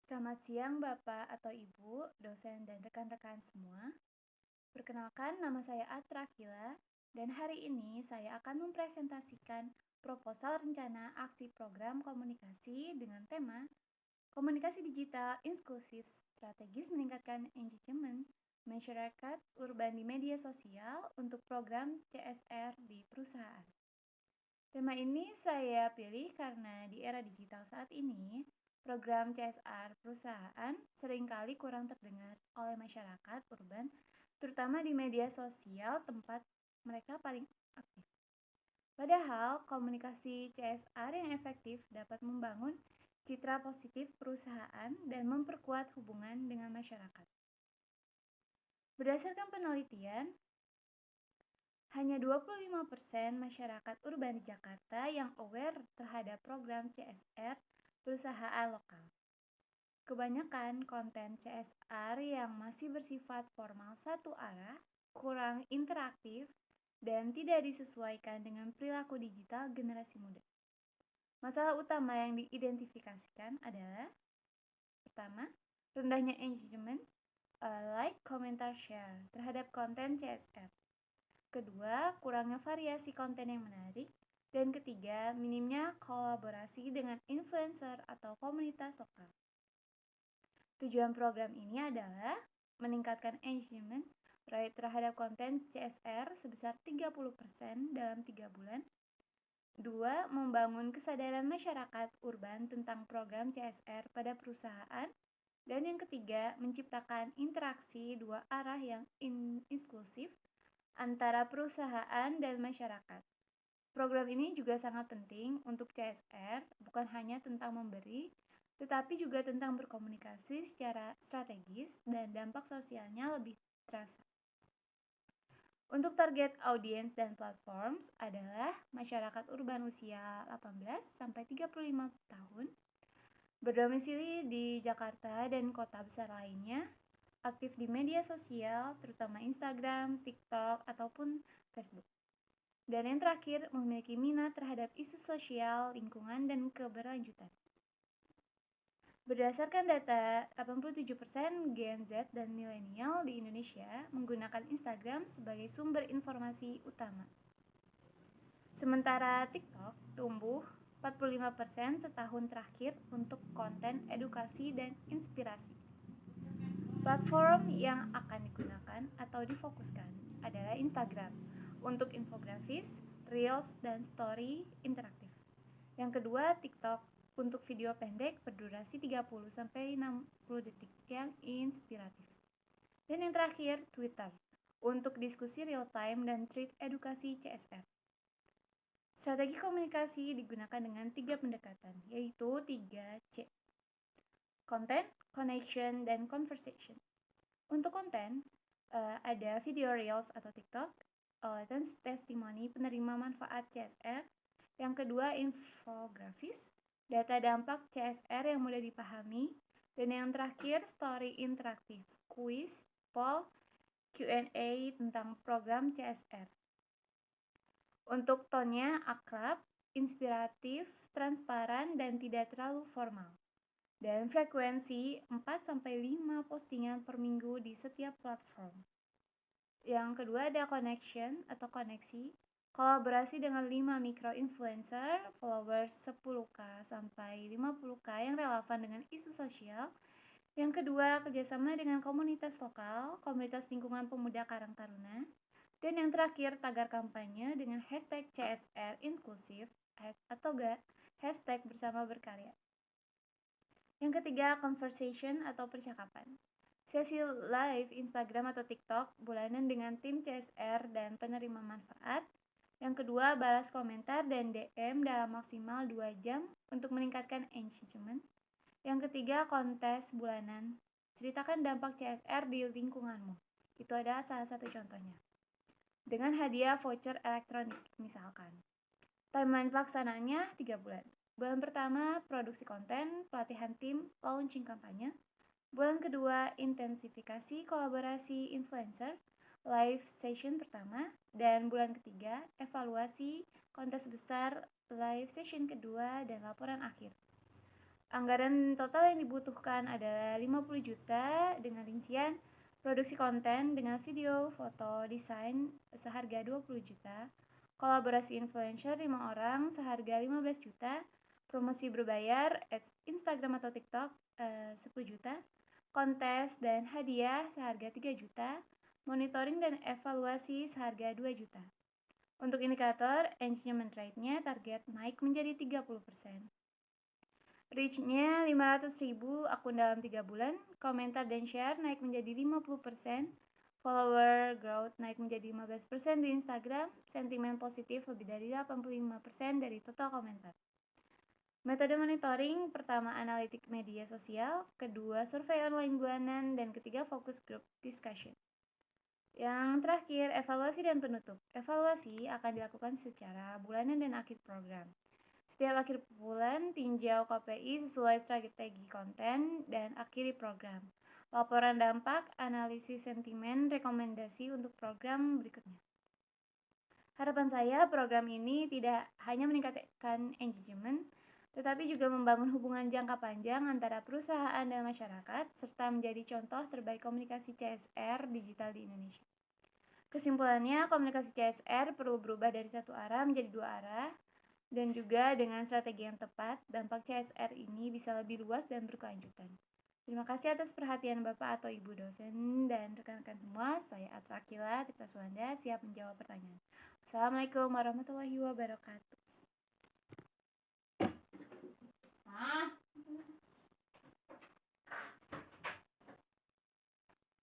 Selamat siang Bapak atau Ibu, dosen dan rekan-rekan semua. Perkenalkan, nama saya Atra Kila dan hari ini saya akan mempresentasikan proposal rencana aksi program komunikasi dengan tema Komunikasi Digital Inklusif Strategis Meningkatkan Engagement Masyarakat Urban di Media Sosial untuk program CSR di perusahaan. Tema ini saya pilih karena di era digital saat ini, program CSR perusahaan seringkali kurang terdengar oleh masyarakat urban, terutama di media sosial tempat mereka paling aktif. Padahal, komunikasi CSR yang efektif dapat membangun citra positif perusahaan dan memperkuat hubungan dengan masyarakat. Berdasarkan penelitian, hanya 25% masyarakat urban di Jakarta yang aware terhadap program CSR perusahaan lokal. Kebanyakan konten CSR yang masih bersifat formal satu arah, kurang interaktif, dan tidak disesuaikan dengan perilaku digital generasi muda. Masalah utama yang diidentifikasikan adalah: pertama, rendahnya engagement, like, komentar, share terhadap konten CSR. Kedua, kurangnya variasi konten yang menarik. Dan ketiga, minimnya kolaborasi dengan influencer atau komunitas lokal. Tujuan program ini adalah meningkatkan engagement rate terhadap konten CSR sebesar 30% dalam 3 bulan. Dua, membangun kesadaran masyarakat urban tentang program CSR pada perusahaan. Dan yang ketiga, menciptakan interaksi dua arah yang inklusif antara perusahaan dan masyarakat. Program ini juga sangat penting untuk CSR, bukan hanya tentang memberi, tetapi juga tentang berkomunikasi secara strategis dan dampak sosialnya lebih terasa. Untuk target audiens dan platforms adalah masyarakat urban usia 18-35 tahun, berdomisili di Jakarta dan kota besar lainnya, aktif di media sosial, terutama Instagram, TikTok, ataupun Facebook. Dan yang terakhir, memiliki minat terhadap isu sosial, lingkungan, dan keberlanjutan. Berdasarkan data, 87% Gen Z dan milenial di Indonesia menggunakan Instagram sebagai sumber informasi utama. Sementara TikTok tumbuh 45% setahun terakhir untuk konten edukasi dan inspirasi. Platform yang akan digunakan atau difokuskan adalah Instagram untuk infografis, reels, dan story interaktif. Yang kedua, TikTok untuk video pendek berdurasi 30-60 detik yang inspiratif. Dan yang terakhir, Twitter untuk diskusi real time dan thread edukasi CSR. Strategi komunikasi digunakan dengan 3 pendekatan, yaitu 3C. Content, connection, dan conversation. Untuk konten, ada video reels atau TikTok, testimoni penerima manfaat CSR. Yang kedua, infografis, data dampak CSR yang mudah dipahami. Dan yang terakhir, story interaktif, kuis, poll, Q&A tentang program CSR. Untuk tone-nya akrab, inspiratif, transparan, dan tidak terlalu formal. Dan frekuensi 4-5 postingan per minggu di setiap platform. Yang kedua ada connection atau koneksi, kolaborasi dengan 5 micro-influencer, followers 10k sampai 50k yang relevan dengan isu sosial. Yang kedua, kerjasama dengan komunitas lokal, komunitas lingkungan pemuda Karang Taruna. Dan yang terakhir, tagar kampanye dengan hashtag CSR inklusif atau hashtag bersama berkarya. Yang ketiga, conversation atau percakapan. Sesi live Instagram atau TikTok bulanan dengan tim CSR dan penerima manfaat. Yang kedua, balas komentar dan DM dalam maksimal 2 jam untuk meningkatkan engagement. Yang ketiga, kontes bulanan. Ceritakan dampak CSR di lingkunganmu. Itu adalah salah satu contohnya. Dengan hadiah voucher elektronik misalkan. Timeline pelaksanaannya 3 bulan. Bulan pertama, produksi konten, pelatihan tim, launching kampanye. Bulan kedua, intensifikasi kolaborasi influencer, live session pertama. Dan bulan ketiga, evaluasi kontes besar, live session kedua, dan laporan akhir. Anggaran total yang dibutuhkan adalah 50 juta dengan rincian produksi konten dengan video, foto, desain seharga 20 juta, kolaborasi influencer 5 orang seharga 15 juta, promosi berbayar ads Instagram atau TikTok 10 juta, kontes dan hadiah seharga 3 juta, monitoring dan evaluasi seharga 2 juta. Untuk indikator engagement rate-nya target naik menjadi 30%. Reach-nya 500.000 akun dalam 3 bulan, komentar dan share naik menjadi 50%, follower growth naik menjadi 15% di Instagram, sentimen positif lebih dari 85% dari total komentar. Metode monitoring, pertama analitik media sosial, kedua survei online bulanan, dan ketiga fokus group discussion. Yang terakhir, evaluasi dan penutup. Evaluasi akan dilakukan secara bulanan dan akhir program. Setiap akhir bulan, tinjau KPI sesuai strategi konten, dan akhiri program. Laporan dampak, analisis sentimen, rekomendasi untuk program berikutnya. Harapan saya program ini tidak hanya meningkatkan engagement, tetapi juga membangun hubungan jangka panjang antara perusahaan dan masyarakat, serta menjadi contoh terbaik komunikasi CSR digital di Indonesia. Kesimpulannya, komunikasi CSR perlu berubah dari satu arah menjadi dua arah, dan juga dengan strategi yang tepat, dampak CSR ini bisa lebih luas dan berkelanjutan. Terima kasih atas perhatian Bapak atau Ibu dosen dan rekan-rekan semua. Saya Atra Akila Tirta Suwanda, siap menjawab pertanyaan. Assalamualaikum warahmatullahi wabarakatuh.